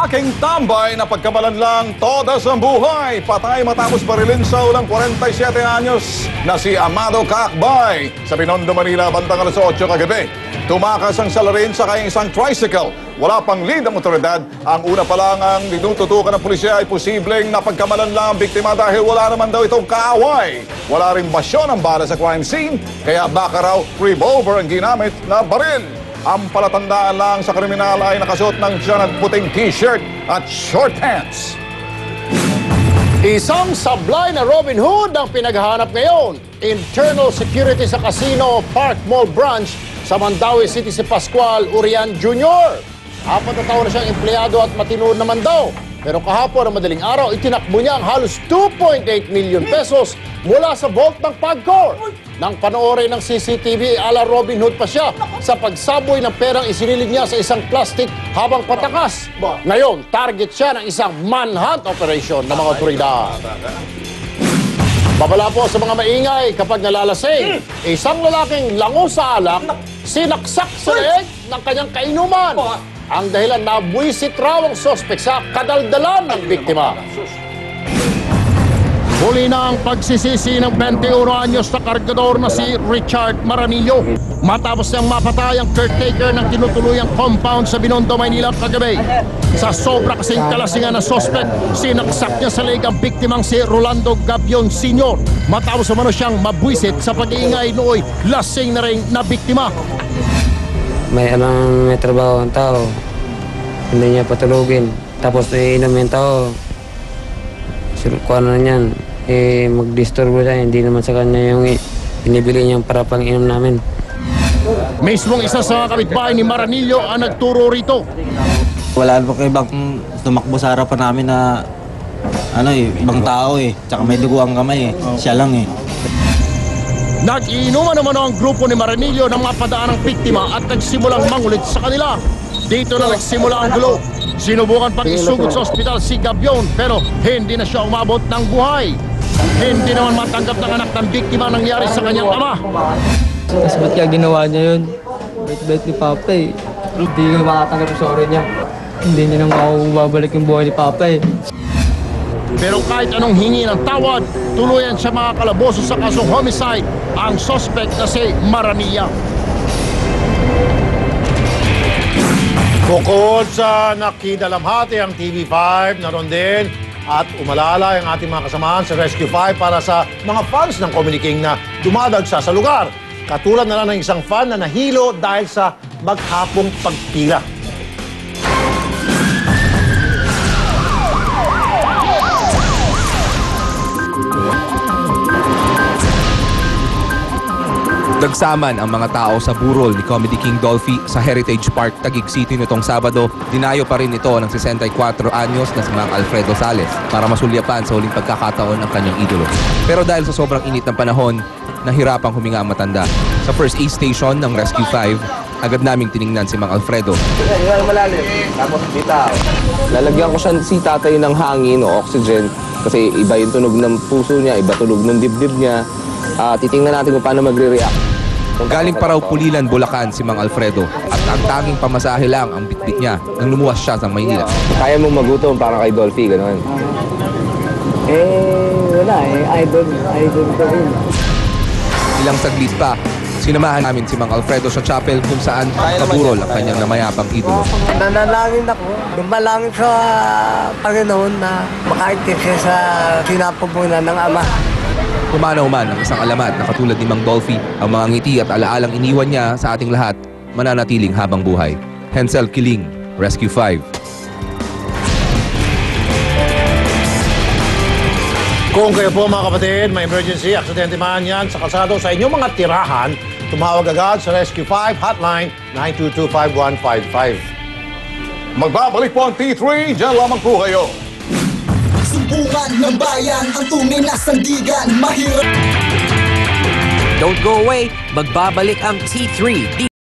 Lalaking tambay na pagkamalan lang todas ang buhay. Patay matapos barilin sa ulang 47 anyos na si Amado Kakbay sa Binondo, Manila, bandang alas 8 kagabi. Tumakas ang salarin sa kanyang isang tricycle. Wala pang lead ang otoridad. Ang una pa lang ang tinututukan ng pulisya ay posibleng napagkamalan lang ang biktima dahil wala naman daw itong kaaway. Wala ring basyon ang bala sa crime scene, kaya baka raw revolver ang ginamit na baril. Ang palatandaan lang sa kriminal ay nakasuot ng siya ng puting t-shirt at short pants. Isang sablay na Robin Hood ang pinaghahanap ngayon. Internal security sa Casino Park Mall Branch sa Mandaue City si Pascual Urian Jr. 4 na taon na siyang empleyado at matinood naman daw. Pero kahapon ang madaling araw, itinakbo niya ang halos 2.8 million pesos mula sa vault ng PAGCOR. Nang panoorin ng CCTV, ala Robin Hood pa siya sa pagsaboy ng perang isinilid niya sa isang plastic habang patakas. Ngayon, target siya ng isang manhunt operation ng mga otoridad. Babala po sa mga maingay kapag nalalasing, isang lalaking lango sa alak, sinaksak sa leeg ng kanyang kainuman. Ang dahilan na buwisit raw ang sospek sa kadaldalan ng biktima. Huli na ang pagsisisi ng 21 anyos na kargador na si Richard Maranillo. Matapos niyang mapatay ang caretaker ng tinutuluyang compound sa Binondo, Maynila kagabi. Sa sobra kasing kalasingan ng sospek, sinaksak niya sa leeg ang biktimang si Rolando Gabion Sr. Matapos naman siyang mabwisit sa pag-iingay nooy lasing na ring na biktima. May trabaho ang tao, hindi niya patulugin. Tapos iinom yung tao, kung ano na niyan, mag-disturbo siya, hindi naman sa kanya yung binibili niyang para pang inom namin. Mismong isa sa mga kapitbahay ni Maranillo ang nagturo rito. Wala po kayo ibang tumakbo sa harapan namin na ibang tao tsaka may dugo ang kamay siya lang Nag-iinuman naman ang grupo ni Maranillo ng mga padaan ng biktima at nagsimulang mangulit sa kanila. Dito na nagsimula ang gulo. Sinubukan pang isugod sa ospital si Gabion pero hindi na siya umabot ng buhay. Hindi naman matanggap ng anak ng biktima ang nangyari sa kanyang ama. Tapos ba't kaya ginawa niya yun? Bait-bait ni Papa Hindi ko makatanggap yung sorry niya. Hindi niya nang makakababalik yung buhay ni Papa Pero kahit anong hingi ng tawad, tuluyan siya mga kalaboso sa kasong homicide ang suspect na si Maranilla. Bukod sa nakidalamhati ang TV5, naroon din at umalalay ang ating mga kasamahan sa Rescue 5 para sa mga fans ng Comedy King na dumadagsa sa lugar. Katulad na lang ng isang fan na nahilo dahil sa maghapong pagpila. Nagsaman ang mga tao sa burol ni Comedy King Dolphy sa Heritage Park, Taguig City nitong Sabado. Dinayo pa rin ito ng 64 anyos na si Mang Alfredo Sales para masulyapan sa huling pagkakataon ng kanyang idolo. Pero dahil sa sobrang init ng panahon, nahirapang huminga ang matanda. Sa first aid station ng Rescue 5, agad naming tiningnan si Mang Alfredo. Lalagyan ko siya si tatay ng hangin o oxygen kasi iba yung tunog ng puso niya, iba tunog ng dibdib niya. Titingnan natin kung paano magre-react. Galing pa raw Pulilan, Bulacan si Mang Alfredo at ang tanging pamasahe lang ang bitbit niya nang lumuwas siya sa Maynila. Kaya mo magutom para kay Dolphy, gano'n? Wala idol ko rin. Ilang saglit pa, sinamahan namin si Mang Alfredo sa chapel kung saan kaburol ang kanyang namayapang idolo. Nanalangin ako, dumalangin sa Panginoon na makaintin siya sa sinapupunan ng Ama. Pumanaw man ang isang alamat na katulad ni Mang Dolphy, ang mga ngiti at alaalang iniwan niya sa ating lahat mananatiling habang buhay. Hensel Kiling, Rescue 5. Kung kayo po mga kapatid, may emergency, aksidente man yan sa kalsado sa inyong mga tirahan, tumawag agad sa Rescue 5 hotline 922-5155. Magbabalik po ang T3, dyan lamang po kayo. Sumbungan ng bayan, ang tunay na sandigan, mahirap. Don't go away, magbabalik ang T3.